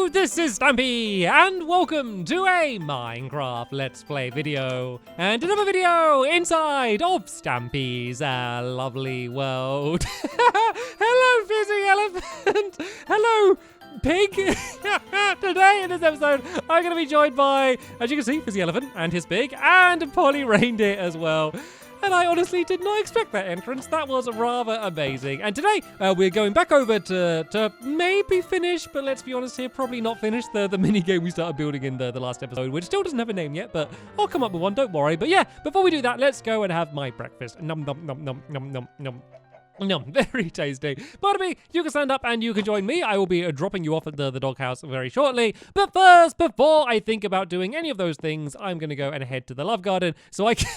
Hello, this is Stampy, and welcome to a Minecraft Let's Play video, and another video inside of Stampy's lovely world. Hello, Fizzy Elephant. Hello, Pig. Today in this episode, I'm going to be joined by, as you can see, Fizzy Elephant and his pig, and Polly Reindeer as well. And I honestly did not expect that entrance. That was rather amazing. And today, we're going back over to maybe finish, but let's be honest here, probably not finish the mini game we started building in the last episode, which still doesn't have a name yet, but I'll come up with one, don't worry. But yeah, before we do that, let's go and have my breakfast. Nom, nom, nom, nom, nom, nom, nom. Nom, very tasty. Pardon me, you can stand up and you can join me. I will be dropping you off at the doghouse very shortly. But first, before I think about doing any of those things, I'm going to go and head to the love garden so I can...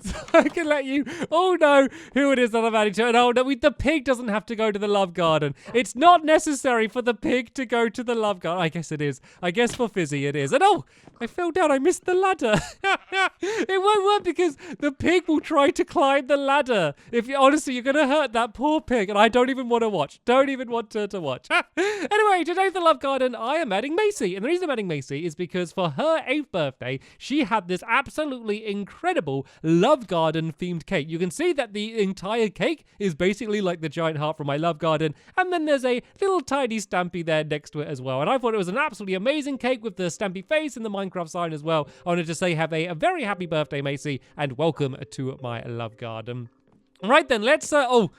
so I can let you all know who it is that I'm adding to. And oh no, the pig doesn't have to go to the love garden. It's not necessary for the pig to go to the love garden. I guess it is. I guess for Fizzy it is. And oh, I fell down. I missed the ladder. It won't work because the pig will try to climb the ladder. Honestly, you're going to hurt that poor pig. And I don't even want to watch. Don't even want to watch. Anyway, today for the love garden, I am adding Macy. And the reason I'm adding Macy is because for her 8th birthday, she had this absolutely incredible love garden themed cake. You can see that the entire cake is basically like the giant heart from my love garden, and then there's a little tiny Stampy there next to it as well. And I thought it was an absolutely amazing cake with the Stampy face and the Minecraft sign as well. I wanted to say have a very happy birthday, Macy, and welcome to my love garden. Right then, let's oh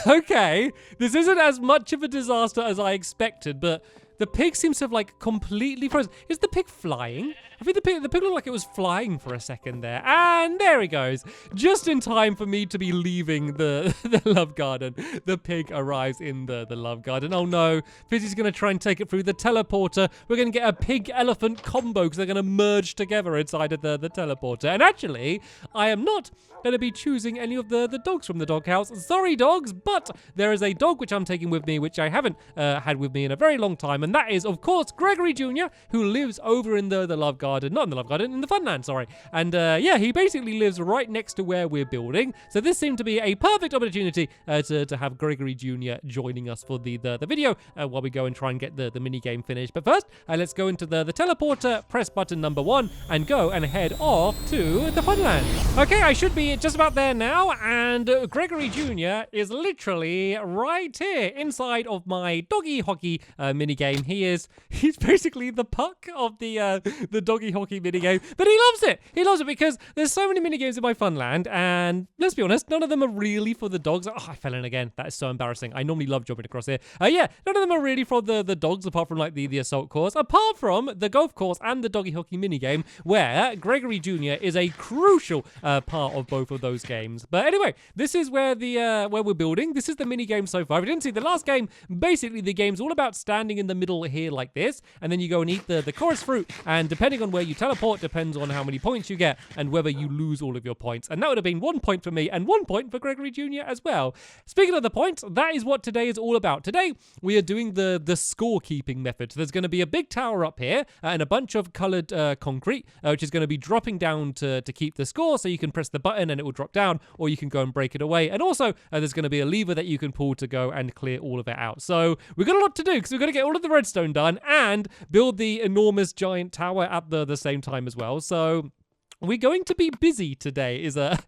okay, this isn't as much of a disaster as I expected, but the pig seems to have like completely frozen. Is the pig flying? I think the pig looked like it was flying for a second there. And there he goes. Just in time for me to be leaving the love garden. The pig arrives in the love garden. Oh no, Fizzy's going to try and take it through the teleporter. We're going to get a pig-elephant combo because they're going to merge together inside of the teleporter. And actually, I am not going to be choosing any of the dogs from the doghouse. Sorry, dogs, but there is a dog which I'm taking with me, which I haven't had with me in a very long time. And that is, of course, Gregory Jr., who lives over in the love garden. Not in the love garden, in the Funland, sorry. And yeah, he basically lives right next to where we're building. So this seemed to be a perfect opportunity to have Gregory Jr. joining us for the video while we go and try and get the mini game finished. But first, let's go into the teleporter, press button number 1, and go and head off to the Funland. Okay, I should be just about there now, and Gregory Jr. is literally right here inside of my doggy hockey mini game. He's basically the puck of the doggy hockey minigame, but he loves it. He loves it because there's so many minigames in my Funland, and let's be honest, none of them are really for the dogs. Oh, I fell in again. That is so embarrassing. I normally love jumping across here. Yeah, none of them are really for the dogs, apart from like the assault course, apart from the golf course and the doggy hockey minigame, where Gregory Jr. is a crucial part of both of those games. But anyway, this is where where we're building. This is the minigame so far. If you didn't see the last game, basically the game's all about standing in the middle here like this, and then you go and eat the chorus fruit, and depending on where you teleport depends on how many points you get and whether you lose all of your points. And that would have been 1 point for me and 1 point for Gregory Jr. as well. Speaking of the points, that is what today is all about. Today, we are doing the scorekeeping method. So there's going to be a big tower up here and a bunch of colored concrete, which is going to be dropping down to keep the score. So you can press the button and it will drop down, or you can go and break it away. And also, there's going to be a lever that you can pull to go and clear all of it out. So we've got a lot to do because we've got to get all of the redstone done and build the enormous giant tower at the same time as well. So we're going to be busy today is a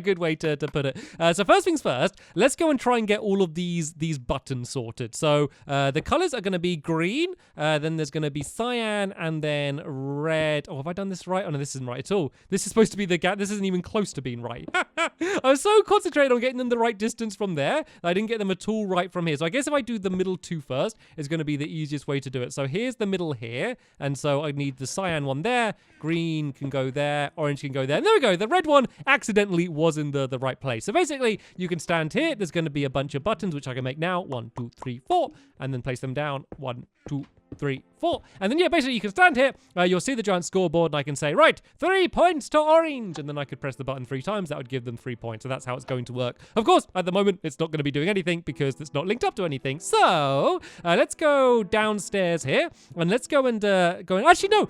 good way to put it. So first things first, let's go and try and get all of these buttons sorted. So the colors are going to be green, then there's going to be cyan, and then red. Oh, have I done this right? Oh no, this isn't right at all. This is supposed to be the gap. This isn't even close to being right. I was so concentrated on getting them the right distance from there, I didn't get them at all right from here. So I guess if I do the middle two first, it's going to be the easiest way to do it. So here's the middle here, and so I need the cyan one there, green can go there, orange can go there. And there we go. The red one accidentally was in the right place. So basically, you can stand here. There's going to be a bunch of buttons, which I can make now. 1, 2, 3, 4. And then place them down. 1, 2, 3, 4. And then, yeah, basically you can stand here, you'll see the giant scoreboard, and I can say, right, 3 points to orange. And then I could press the button 3 times. That would give them 3 points. So that's how it's going to work. Of course, at the moment, it's not going to be doing anything because it's not linked up to anything. So let's go downstairs here, and let's go and actually, no.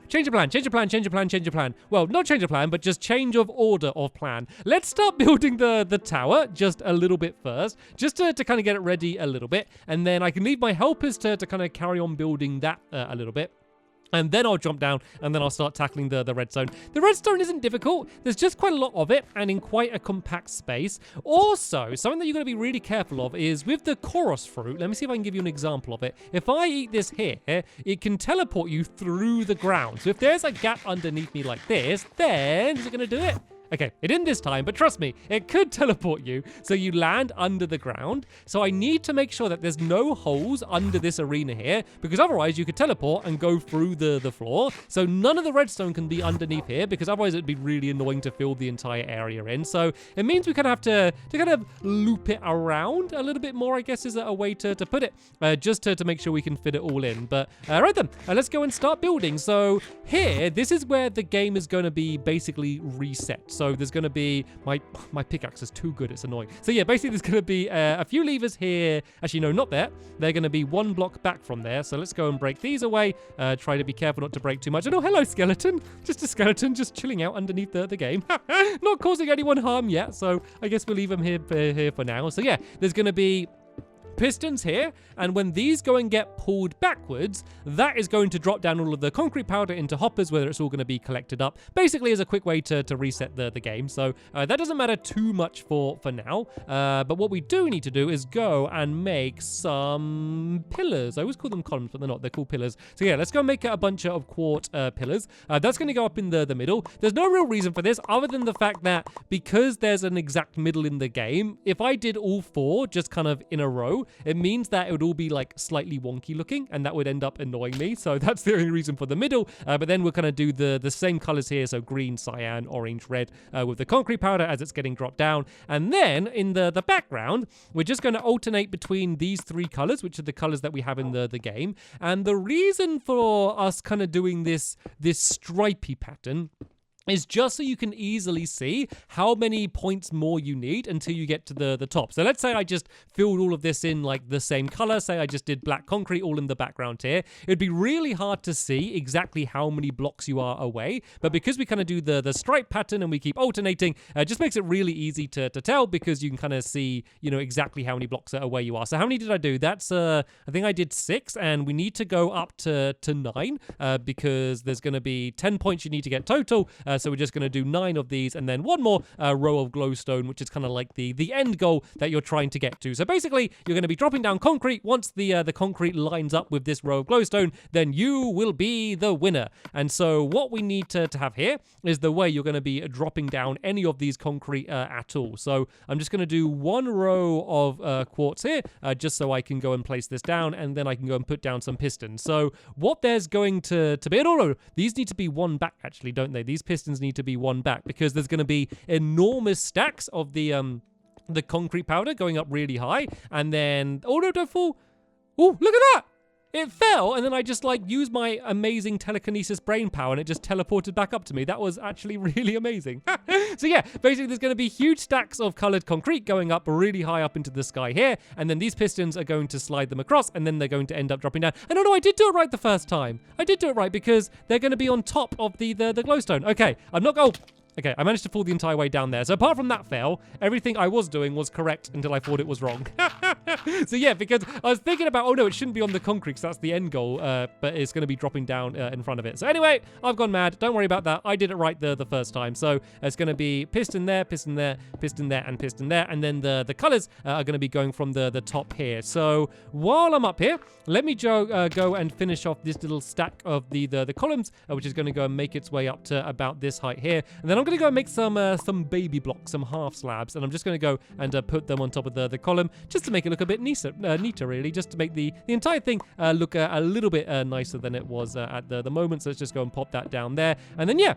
Change the plan. Well, not change the plan, but just change of order of plan. Let's start building the tower just a little bit first, just to kind of get it ready a little bit. And then I can leave my helpers to kind of carry on building that a little bit. And then I'll jump down, and then I'll start tackling the redstone. The redstone isn't difficult. There's just quite a lot of it, and in quite a compact space. Also, something that you're going to be really careful of is with the chorus fruit. Let me see if I can give you an example of it. If I eat this here, it can teleport you through the ground. So if there's a gap underneath me like this, then is it going to do it? Okay, it didn't this time, but trust me, it could teleport you, so you land under the ground. So I need to make sure that there's no holes under this arena here, because otherwise you could teleport and go through the floor. So none of the redstone can be underneath here, because otherwise it'd be really annoying to fill the entire area in. So it means we kind of have to kind of loop it around a little bit more, I guess is a way to put it, just to make sure we can fit it all in. But right then, let's go and start building. So here, this is where the game is going to be basically reset. So there's going to be, my pickaxe is too good, it's annoying. So yeah, basically there's going to be a few levers here. Actually, no, not there. They're going to be 1 block back from there. So let's go and break these away. Try to be careful not to break too much. And oh, hello, skeleton. Just a skeleton just chilling out underneath the game. Not causing anyone harm yet. So I guess we'll leave them here for now. So yeah, there's going to be pistons here, and when these go and get pulled backwards, that is going to drop down all of the concrete powder into hoppers, where it's all going to be collected up, basically as a quick way to reset the game. So that doesn't matter too much for now, but what we do need to do is go and make some pillars. I always call them columns, but they're not, they're called pillars. So yeah, let's go make a bunch of quart pillars. That's going to go up in the middle. There's no real reason for this other than the fact that because there's an exact middle in the game, if I did all 4 just kind of in a row, it means that it would all be like slightly wonky looking, and that would end up annoying me. So that's the only reason for the middle. But then we're going to do the same colors here. So green, cyan, orange, red with the concrete powder as it's getting dropped down. And then in the background, we're just going to alternate between these 3 colors, which are the colors that we have in the game. And the reason for us kind of doing this stripy pattern is just so you can easily see how many points more you need until you get to the top. So let's say I just filled all of this in like the same color. Say I just did black concrete all in the background here. It'd be really hard to see exactly how many blocks you are away. But because we kind of do the stripe pattern and we keep alternating, it just makes it really easy to tell, because you can kind of see, you know, exactly how many blocks away you are. So how many did I do? That's, I think I did 6, and we need to go up to 9 because there's going to be 10 points you need to get total. So we're just going to do 9 of these, and then 1 more row of glowstone, which is kind of like the end goal that you're trying to get to. So basically, you're going to be dropping down concrete. Once the concrete lines up with this row of glowstone, then you will be the winner. And so what we need to have here is the way you're going to be dropping down any of these concrete at all. So I'm just going to do 1 row of quartz here, just so I can go and place this down, and then I can go and put down some pistons. So what there's going to be, no, these need to be 1 back actually, don't they? These pistons need to be 1 back, because there's going to be enormous stacks of the concrete powder going up really high, and then, oh no, don't fall. Oh, look at that. It fell, and then I just like used my amazing telekinesis brain power, and it just teleported back up to me. That was actually really amazing. So yeah, basically there's going to be huge stacks of colored concrete going up really high up into the sky here, and then these pistons are going to slide them across, and then they're going to end up dropping down. And no, I did do it right the first time. I did do it right, because they're going to be on top of the glowstone. Okay, I'm not going... Okay, I managed to fall the entire way down there. So apart from that fail, everything I was doing was correct until I thought it was wrong. So yeah, because I was thinking about, oh no, it shouldn't be on the concrete because that's the end goal, but it's going to be dropping down in front of it. So anyway, I've gone mad. Don't worry about that. I did it right the first time. So it's going to be piston there, piston there, piston there, and piston there. And then the colors are going to be going from the top here. So while I'm up here, let me go and finish off this little stack of the columns, which is going to go and make its way up to about this height here. And then I'm going to go and make some baby blocks, some half slabs, and I'm just going to go and put them on top of the column, just to make it look a bit neater really, just to make the entire thing look a little bit nicer than it was at the moment. So let's just go and pop that down there, and then yeah,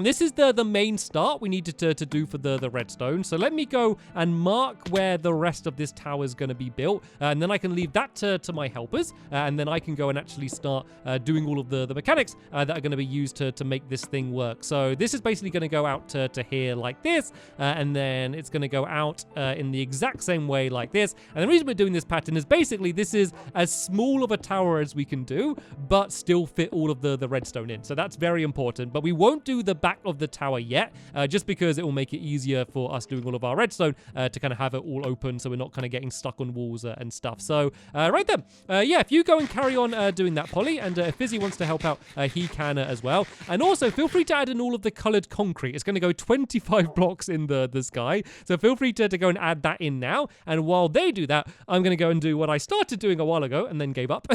this is the main start we needed to do for the redstone. So let me go and mark where the rest of this tower is going to be built. And then I can leave that to my helpers. And then I can go and actually start doing all of the mechanics that are going to be used to make this thing work. So this is basically going to go out to here like this. And then it's going to go out in the exact same way like this. And the reason we're doing this pattern is basically this is as small of a tower as we can do, but still fit all of the redstone in. So that's very important. But we won't do the back of the tower yet, just because it will make it easier for us doing all of our redstone to kind of have it all open, so we're not kind of getting stuck on walls and stuff. So right then, yeah, if you go and carry on doing that, Polly, and if Fizzy wants to help out, he can as well. And also feel free to add in all of the colored concrete. It's going to go 25 blocks in the sky, so feel free to go and add that in now. And while they do that, I'm going to go and do what I started doing a while ago and then gave up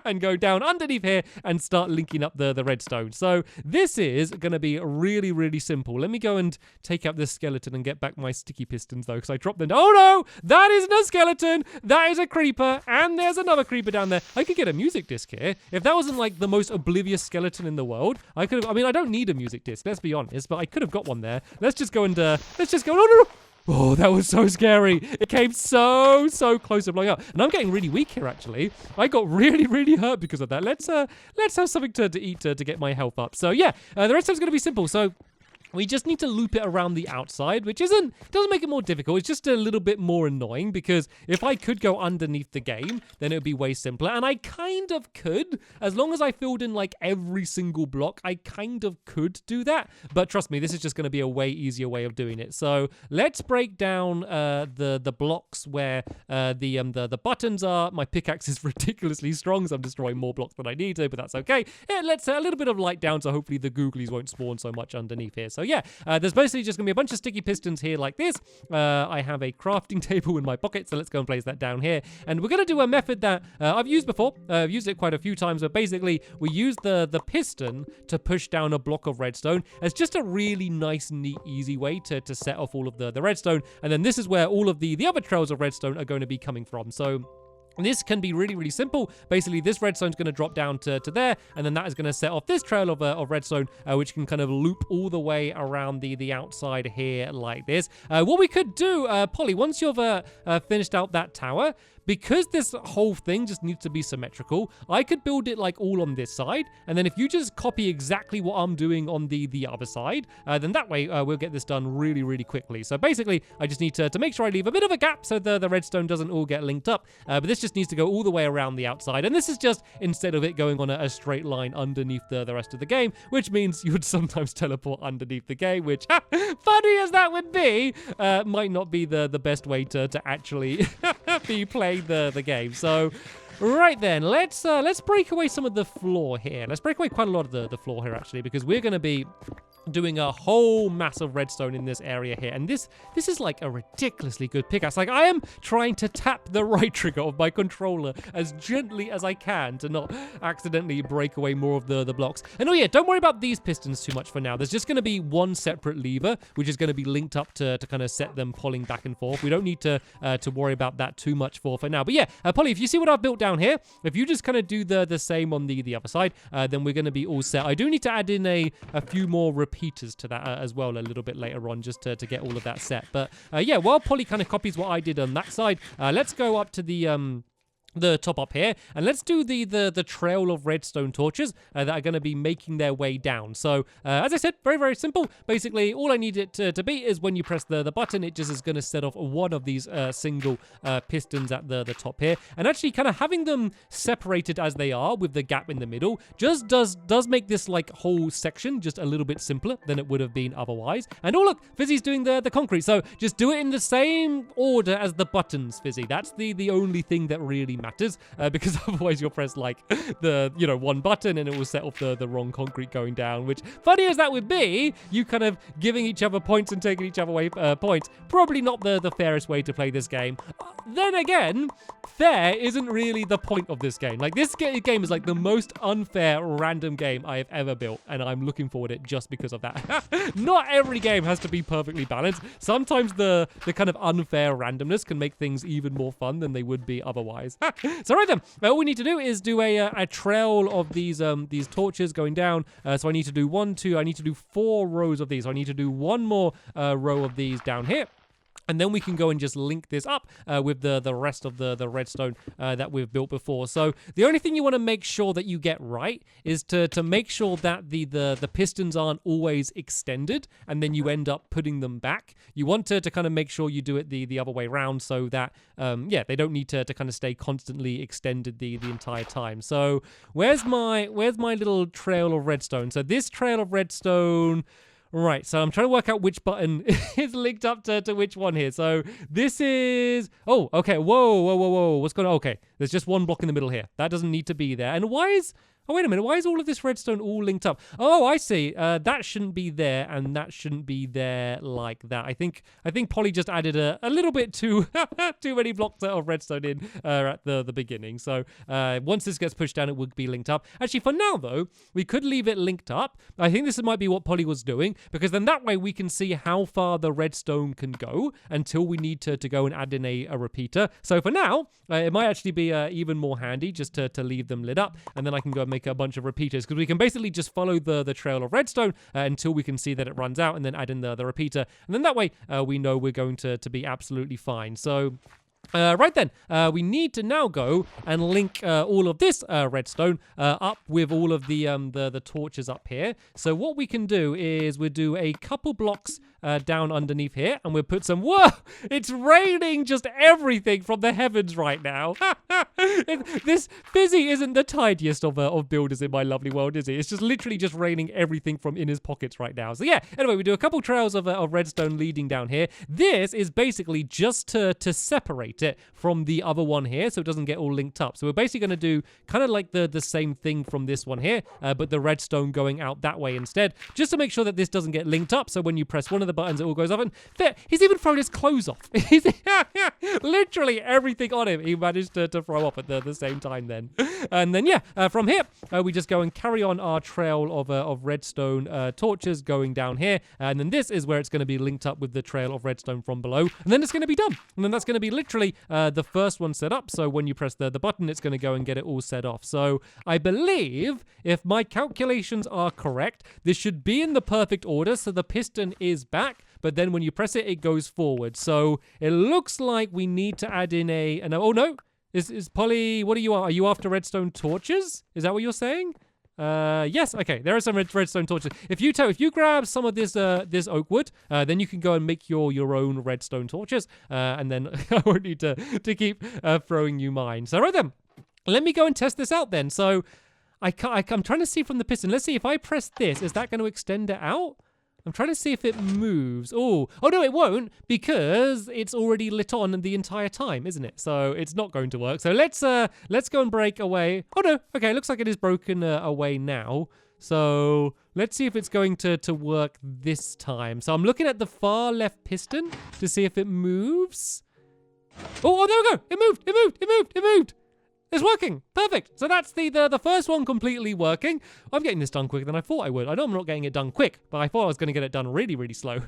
and go down underneath here and start linking up the redstone. So this is going to be really, really simple. Let me go and take out this skeleton and get back my sticky pistons, though, because I dropped them. Oh no, that isn't a skeleton. That is a creeper, and there's another creeper down there. I could get a music disc here. If that wasn't like the most oblivious skeleton in the world, I could have. I mean, I don't need a music disc, let's be honest, but I could have got one there. Let's just go and let's just go. Oh no, no. Oh, that was so scary. It came so close to blowing up. And I'm getting really weak here, actually. I got really hurt because of that. Let's have something to eat to get my health up. So, yeah, the rest of it's going to be simple. So we just need to loop it around the outside, which doesn't make it more difficult. It's just a little bit more annoying, because if I could go underneath the game, then it would be way simpler. And I kind of could, as long as I filled in like every single block, I kind of could do that. But trust me, this is just going to be a way easier way of doing it. So let's break down the blocks where the buttons are. My pickaxe is ridiculously strong, so I'm destroying more blocks than I need to, but that's okay. Yeah, let's a little bit of light down, so hopefully the googlies won't spawn so much underneath here. So yeah, there's basically just going to be a bunch of sticky pistons here like this. I have a crafting table in my pocket, so let's go and place that down here. And we're going to do a method that I've used before. I've used it quite a few times, but basically we use the piston to push down a block of redstone. It's just a really nice, neat, easy way to set off all of the redstone. And then this is where all of the other trails of redstone are going to be coming from. So this can be really simple. Basically, this redstone's going to drop down to there, and then that is going to set off this trail of redstone, which can kind of loop all the way around the outside here like this. What we could do, Polly, once you've finished out that tower, because this whole thing just needs to be symmetrical, I could build it like all on this side, and then if you just copy exactly what I'm doing on the other side, then that way we'll get this done really quickly. So basically, I just need to make sure I leave a bit of a gap so the redstone doesn't all get linked up, but this just needs to go all the way around the outside, and this is just instead of it going on a straight line underneath the rest of the game, which means you would sometimes teleport underneath the game, which, funny as that would be, might not be the best way to actually be playing the game. So right then, let's break away some of the floor here. Let's break away quite a lot of the floor here, actually, because we're going to be doing a whole mass of redstone in this area here. And this is like a ridiculously good pickaxe. Like, I am trying to tap the right trigger of my controller as gently as I can to not accidentally break away more of the blocks. And oh yeah, don't worry about these pistons too much for now. There's just going to be one separate lever, which is going to be linked up to kind of set them pulling back and forth. We don't need to worry about that too much for now. But yeah, Polly, if you see what I've built down here, if you just kind of do the same on the other side, then we're going to be all set. I do need to add in a few more repeaters to that as well a little bit later on, just to get all of that set. But yeah, while Polly kind of copies what I did on that side, let's go up to the top up here, and let's do the trail of redstone torches that are going to be making their way down. So as I said, very simple. Basically, all I need it to be is when you press the button, it just is going to set off one of these single pistons at the top here. And actually kind of having them separated as they are with the gap in the middle just does make this like whole section just a little bit simpler than it would have been otherwise. And oh look, Fizzy's doing the concrete, so just do it in the same order as the buttons, Fizzy. That's the only thing that really matters, because otherwise you'll press like the one button and it will set off the wrong concrete going down, which, funny as that would be, you kind of giving each other points and taking each other away points, probably not the fairest way to play this game. Then again, fair isn't really the point of this game. Like, this game is like the most unfair random game I have ever built, and I'm looking forward to it just because of that. Not every game has to be perfectly balanced. Sometimes the kind of unfair randomness can make things even more fun than they would be otherwise. So right then, all we need to do is do a trail of these torches going down. So I need to do 1, 2, I need to do 4 rows of these. So I need to do 1 more row of these down here. And then we can go and just link this up with the rest of the redstone that we've built before. So the only thing you want to make sure that you get right is to make sure that the pistons aren't always extended and then you end up putting them back. You want to kind of make sure you do it the other way around so that, they don't need to kind of stay constantly extended the entire time. So where's my little trail of redstone? So this trail of redstone... Right, so I'm trying to work out which button is linked up to which one here. So this is... Oh, okay. Whoa. What's going on? Okay, there's just 1 block in the middle here. That doesn't need to be there. And why is... Oh, wait a minute. Why is all of this redstone all linked up? Oh, I see. That shouldn't be there, and that shouldn't be there like that. I think Polly just added a little bit too many blocks of redstone in at the beginning. So once this gets pushed down, it would be linked up. Actually, for now, though, we could leave it linked up. I think this might be what Polly was doing, because then that way we can see how far the redstone can go until we need to go and add in a repeater. So for now, it might actually be even more handy just to leave them lit up, and then I can go and make a bunch of repeaters, because we can basically just follow the trail of redstone until we can see that it runs out, and then add in the repeater, and then that way we know we're going to be absolutely fine. So right then, we need to now go and link all of this redstone up with all of the torches up here. So what we can do is we'll do a couple blocks down underneath here, and we'll put some... Whoa! It's raining just everything from the heavens right now. This Fizzy isn't the tidiest of builders in my lovely world, is he? It's just literally just raining everything from in his pockets right now. So yeah, anyway, we do a couple trails of redstone leading down here. This is basically just to separate it from the other one here so it doesn't get all linked up. So we're basically going to do kind of like the same thing from this one here, but the redstone going out that way instead, just to make sure that this doesn't get linked up. So when you press one of the buttons, it all goes up. And he's even thrown his clothes off. Literally everything on him he managed to throw off at the same time then. And then from here we just go and carry on our trail of redstone torches going down here, and then this is where it's going to be linked up with the trail of redstone from below, and then it's going to be done. And then that's going to be literally the first one set up. So when you press the button, it's going to go and get it all set off. So I believe, if my calculations are correct, this should be in the perfect order. So the piston is back, but then when you press it, it goes forward. So it looks like we need to add in oh no, is Polly, what are you? Are you after redstone torches? Is that what you're saying? Yes, okay, there are some redstone torches. If you grab some of this oak wood, then you can go and make your own redstone torches, and then I won't need to keep throwing you mine. So right then, let me go and test this out then. So I'm trying to see from the piston. Let's see, if I press this, is that going to extend it out? I'm trying to see if it moves. Oh no, it won't, because it's already lit on the entire time, isn't it? So it's not going to work. So let's go and break away. Oh no, okay, looks like it is broken away now. So let's see if it's going to work this time. So I'm looking at the far left piston to see if it moves. Oh, there we go. It moved. It's working. Perfect. So that's the first one completely working. I'm getting this done quicker than I thought I would. I know I'm not getting it done quick, but I thought I was going to get it done really, really slow.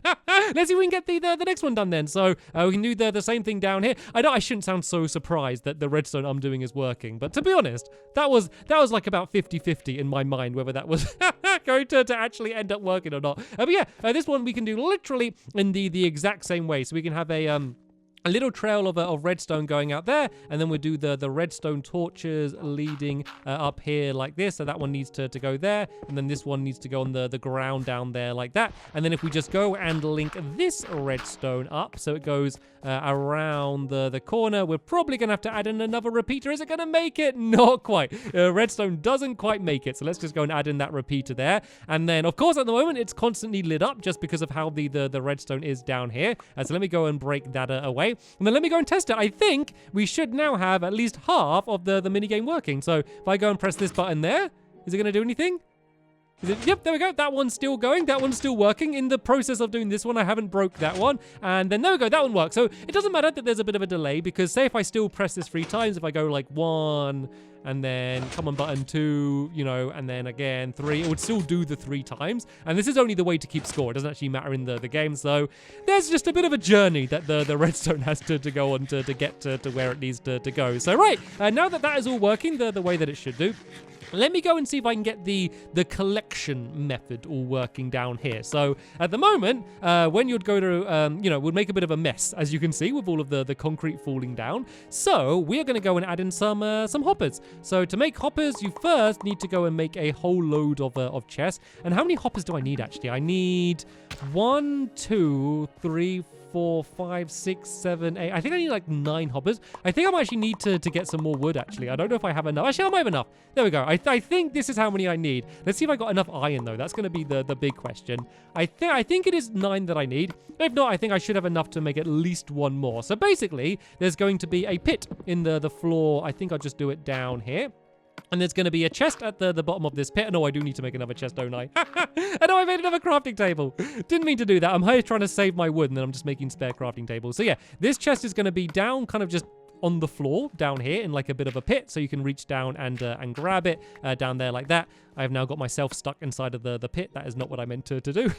Let's see if we can get the next one done then. So we can do the same thing down here. I know I shouldn't sound so surprised that the redstone I'm doing is working, but to be honest, that was like about 50-50 in my mind whether that was going to actually end up working or not. But yeah, this one we can do literally in the exact same way. So we can have a little trail of redstone going out there, and then we'll do the redstone torches leading up here like this. So that one needs to go there, and then this one needs to go on the ground down there like that. And then if we just go and link this redstone up so it goes around the corner, we're probably gonna have to add in another repeater. Is it gonna make it? Not quite. Redstone doesn't quite make it, so let's just go and add in that repeater there. And then of course at the moment it's constantly lit up just because of how the redstone is down here. So let me go and break that away. And then let me go and test it. I think we should now have at least half of the minigame working. So if I go and press this button there, is it going to do anything? Is it? Yep, there we go. That one's still going. That one's still working. In the process of doing this one, I haven't broke that one. And then there we go. That one works. So it doesn't matter that there's a bit of a delay because say if I still press this 3 times, if I go like 1 and then come on button 2, you know, and then again 3, it would still do the 3 times. And this is only the way to keep score. It doesn't actually matter in the game. So there's just a bit of a journey that the redstone has to go on to get to where it needs to go. So right, now that is all working the way that it should do, let me go and see if I can get the collection method all working down here. So at the moment, when you'd go to, you know, would make a bit of a mess, as you can see, with all of the concrete falling down. So we are going to go and add in some hoppers. So to make hoppers, you first need to go and make a whole load of chests. And how many hoppers do I need, actually? I need 1, 2, 3, 4, 5, 6, 7, 8. I think I need like 9 hoppers. I think I might actually need to get some more wood, actually. I don't know if I have enough. Actually, I might have enough. There we go. I think this is how many I need. Let's see if I got enough iron, though. That's going to be the big question. I think it is 9 that I need. If not, I think I should have enough to make at least 1 more. So basically, there's going to be a pit in the floor. I think I'll just do it down here. And there's going to be a chest at the bottom of this pit. No, I do need to make another chest, don't I? I know I made another crafting table. Didn't mean to do that. I'm here trying to save my wood, and then I'm just making spare crafting tables. So yeah, this chest is going to be down kind of just on the floor down here in like a bit of a pit, so you can reach down and grab it down there like that. I've now got myself stuck inside of the pit. That is not what I meant to do.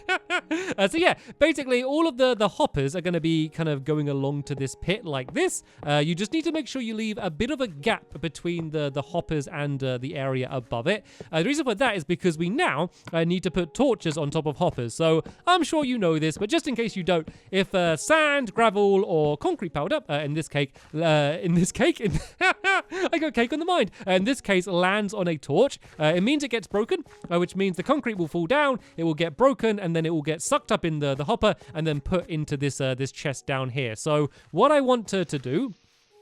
So yeah, basically all of the hoppers are going to be kind of going along to this pit like this. You just need to make sure you leave a bit of a gap between the hoppers and the area above it. The reason for that is because we now need to put torches on top of hoppers. So I'm sure you know this, but just in case you don't, if sand, gravel, or concrete powder, in this cake, I got cake on the mind. In this case, lands on a torch, it means it gets broken, which means the concrete will fall down, it will get broken, and then it will get sucked up in the hopper and then put into this chest down here. So what I want to do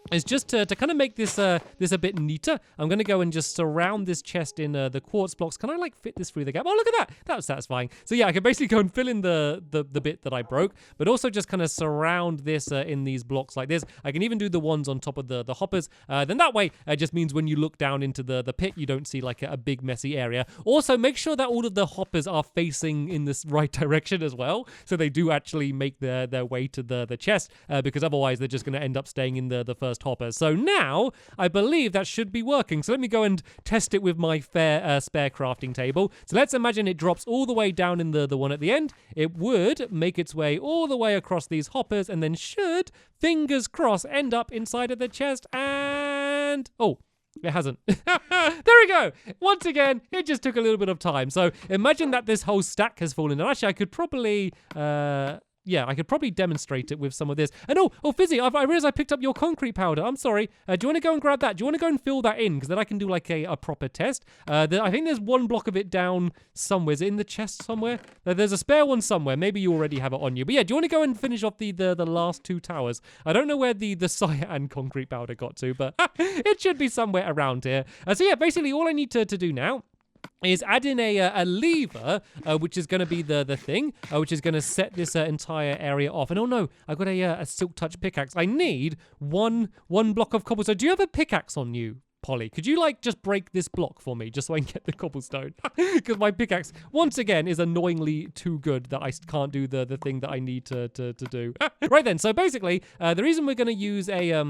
is just to kind of make this a bit neater. I'm going to go and just surround this chest in the quartz blocks. Can I like fit this through the gap? Oh, look at that. That was satisfying. So yeah, I can basically go and fill in the bit that I broke, but also just kind of surround this in these blocks like this. I can even do the ones on top of the hoppers. Then that way, it just means when you look down into the pit, you don't see like a big messy area. Also, make sure that all of the hoppers are facing in this right direction as well, so they do actually make their way to the chest, because otherwise they're just going to end up staying in the first hopper. So now I believe that should be working. So let me go and test it with my spare crafting table. So let's imagine it drops all the way down in the one at the end. It would make its way all the way across these hoppers and then should, fingers crossed, end up inside of the chest. And oh, it hasn't. There we go. Once again, it just took a little bit of time. So imagine that this whole stack has fallen. And actually, I could probably yeah, I could probably demonstrate it with some of this. And oh, Fizzy, I realized I picked up your concrete powder. I'm sorry. Do you want to go and grab that? Do you want to go and fill that in? Because then I can do like a proper test. I think there's one block of it down somewhere. Is it in the chest somewhere? There's a spare one somewhere. Maybe you already have it on you. But yeah, do you want to go and finish off the last 2 towers? I don't know where the cyan concrete powder got to, but it should be somewhere around here. So yeah, basically all I need to do now is add in a lever, which is going to be the thing, which is going to set this entire area off. And oh no, I've got a silk touch pickaxe. I need one block of cobblestone. Do you have a pickaxe on you, Polly? Could you like just break this block for me just so I can get the cobblestone? Because my pickaxe once again is annoyingly too good that I can't do the thing that I need to do. Right then, so basically the reason we're going to use a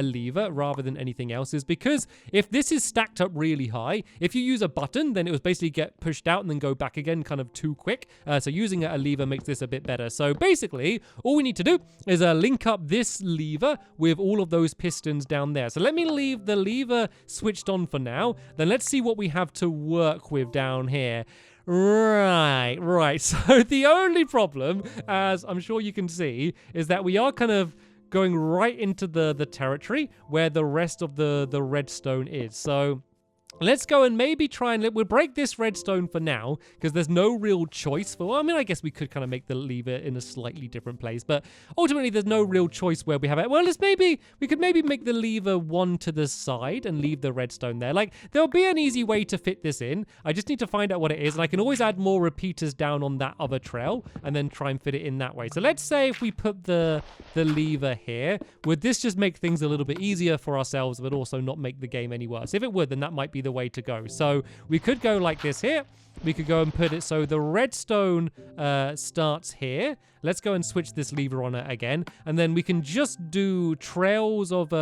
lever rather than anything else is because if this is stacked up really high, if you use a button, then it will basically get pushed out and then go back again kind of too quick. So using a lever makes this a bit better. So basically all we need to do is link up this lever with all of those pistons down there. So let me leave the lever switched on for now. Then let's see what we have to work with down here. Right. So the only problem, as I'm sure you can see, is that we are kind of going right into the territory where the rest of the redstone is. So let's go and maybe try and we'll break this redstone for now because there's no real choice for, well, I mean, I guess we could kind of make the lever in a slightly different place, but ultimately there's no real choice where we have it. Well, we could maybe make the lever one to the side and leave the redstone there. Like there'll be an easy way to fit this in. I just need to find out what it is, and I can always add more repeaters down on that other trail and then try and fit it in that way. So let's say if we put the lever here, would this just make things a little bit easier for ourselves but also not make the game any worse? If it would, then that might be the the way to go. So we could go like this here. We could go and put it so the redstone starts here. Let's go and switch this lever on again. And then we can just do trails of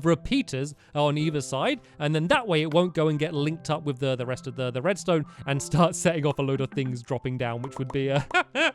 repeaters on either side, and then that way it won't go and get linked up with the rest of the redstone and start setting off a load of things dropping down, which would be a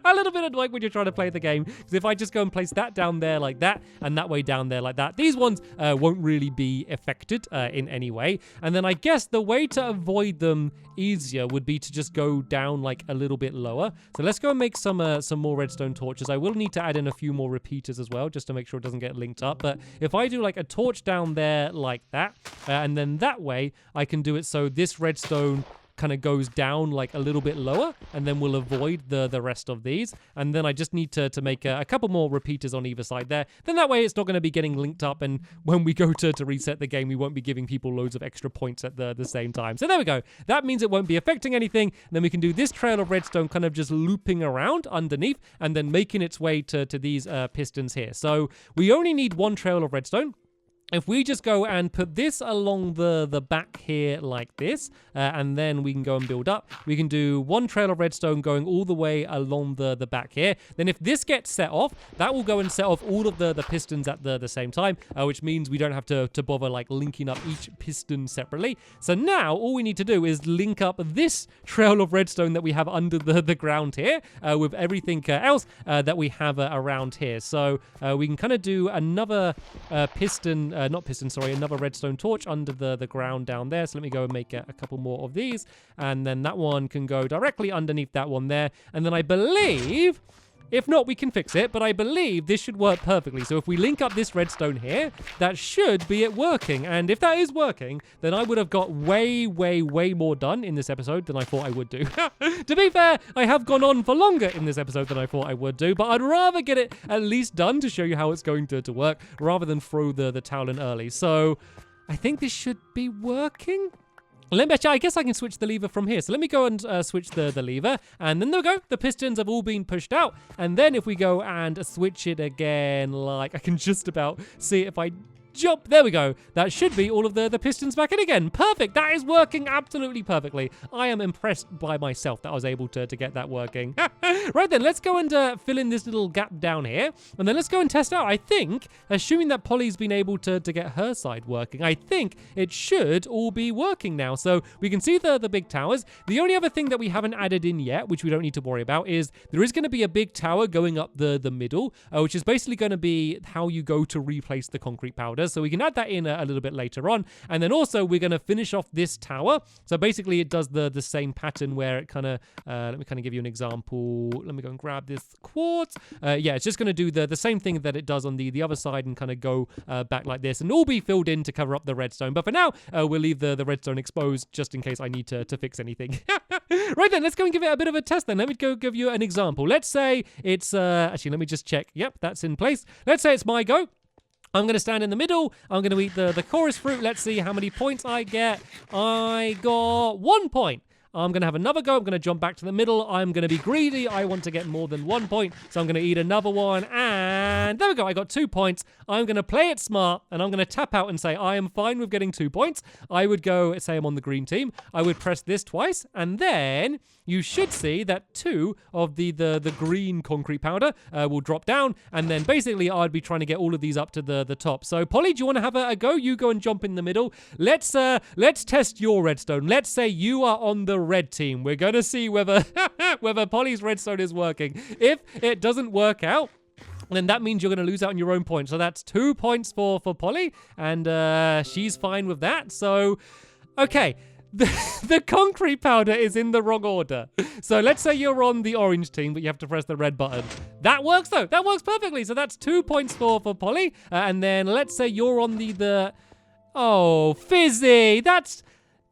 little bit annoying when you're trying to play the game. Because if I just go and place that down there like that, and that way down there like that, these ones won't really be affected in any way. And then I guess the way to avoid them easier would be to just go down like a little bit lower. So let's go and make some more redstone torches. I will need to add in a few more repeaters as well, just to make sure it doesn't get linked up. But if I do like a torch down there like that, and then that way I can do it so this redstone kind of goes down like a little bit lower, and then we'll avoid the rest of these. And then I just need to make a couple more repeaters on either side there. Then that way it's not going to be getting linked up, and when we go to reset the game, we won't be giving people loads of extra points at the same time. So there we go. That means it won't be affecting anything. And then we can do this trail of redstone kind of just looping around underneath and then making its way to these pistons here. So we only need one trail of redstone. If we just go and put this along the back here like this, and then we can go and build up. We can do one trail of redstone going all the way along the back here. Then if this gets set off, that will go and set off all of the pistons at the same time, which means we don't have to bother like linking up each piston separately. So now all we need to do is link up this trail of redstone that we have under the ground here with everything else that we have around here. So we can kind of do another another redstone torch under the ground down there. So let me go and make a couple more of these. And then that one can go directly underneath that one there. And then I believe, if not, we can fix it, but I believe this should work perfectly. So if we link up this redstone here, that should be it working. And if that is working, then I would have got way, way, way more done in this episode than I thought I would do. To be fair, I have gone on for longer in this episode than I thought I would do, but I'd rather get it at least done to show you how it's going to work, rather than throw the towel in early. So I think this should be working. I guess I can switch the lever from here. So let me go and switch the lever. And then there we go. The pistons have all been pushed out. And then if we go and switch it again, like I can just about see it if I jump. There we go. That should be all of the pistons back in again. Perfect. That is working absolutely perfectly. I am impressed by myself that I was able to get that working. Right then, let's go and fill in this little gap down here. And then let's go and test out. I think, assuming that Polly's been able to get her side working, I think it should all be working now. So we can see the big towers. The only other thing that we haven't added in yet, which we don't need to worry about, is there is going to be a big tower going up the middle, which is basically going to be how you go to replace the concrete powder. So we can add that in a little bit later on. And then also we're going to finish off this tower. So basically it does the same pattern where it kind of, let me kind of give you an example. Let me go and grab this quartz. Yeah, it's just going to do the same thing that it does on the other side and kind of go back like this, and all be filled in to cover up the redstone. But for now, we'll leave the redstone exposed just in case I need to fix anything. Right then, let's go and give it a bit of a test then. Let me go give you an example. Let's say it's, actually, let me just check. Yep, that's in place. Let's say it's my go. I'm going to stand in the middle. I'm going to eat the chorus fruit. Let's see how many points I get. I got 1 point. I'm going to have another go. I'm going to jump back to the middle. I'm going to be greedy. I want to get more than 1 point. So I'm going to eat another one. And there we go. I got 2 points. I'm going to play it smart. And I'm going to tap out and say, I am fine with getting 2 points. I would go, say I'm on the green team. I would press this twice. And then you should see that 2 of the green concrete powder will drop down. And then basically I'd be trying to get all of these up to the top. So Polly, do you want to have a go? You go and jump in the middle. Let's test your redstone. Let's say you are on the red team. We're going to see whether Polly's redstone is working. If it doesn't work out, then that means you're going to lose out on your own points. So that's 2 points for Polly, and she's fine with that. So, okay. The concrete powder is in the wrong order. So let's say you're on the orange team, but you have to press the red button. That works, though. That works perfectly. So that's 2 points for Polly. And then let's say you're on the... Oh, Fizzy.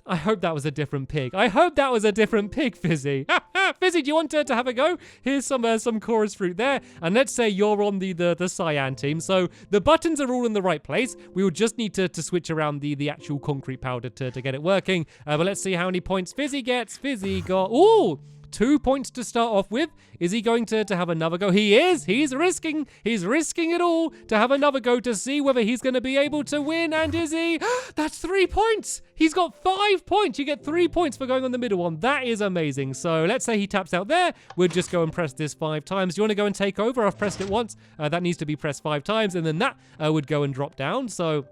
I hope that was a different pig. I hope that was a different pig, Fizzy. Fizzy, do you want to have a go? Here's some chorus fruit there. And let's say you're on the cyan team. So the buttons are all in the right place. We will just need to switch around the actual concrete powder to get it working. But let's see how many points Fizzy gets. Fizzy got... Ooh! 2 points to start off with. Is he going to have another go? He is. He's risking it all to have another go to see whether he's going to be able to win. And is he? That's 3 points. He's got 5 points. You get 3 points for going on the middle one. That is amazing. So let's say he taps out there. We'll just go and press this 5 times. Do you want to go and take over? I've pressed it once. That needs to be pressed 5 times. And then that would go and drop down. So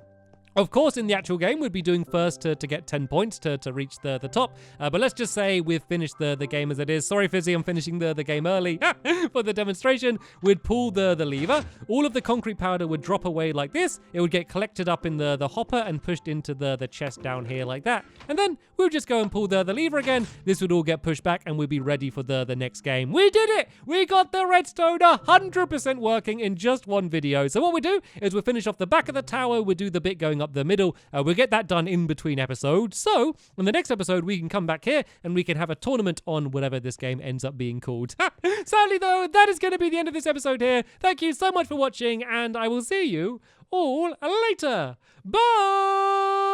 of course, in the actual game, we'd be doing first to get 10 points to reach the top. But let's just say we've finished the game as it is. Sorry, Fizzy, I'm finishing the game early for the demonstration. We'd pull the lever. All of the concrete powder would drop away like this. It would get collected up in the hopper and pushed into the chest down here like that. And then we'll just go and pull the lever again. This would all get pushed back and we'll be ready for the next game. We did it! We got the redstone 100% working in just one video. So what we do is we'll finish off the back of the tower. We'll do the bit going up the middle. We'll get that done in between episodes. So in the next episode, we can come back here and we can have a tournament on whatever this game ends up being called. Sadly, though, that is going to be the end of this episode here. Thank you so much for watching, and I will see you all later. Bye!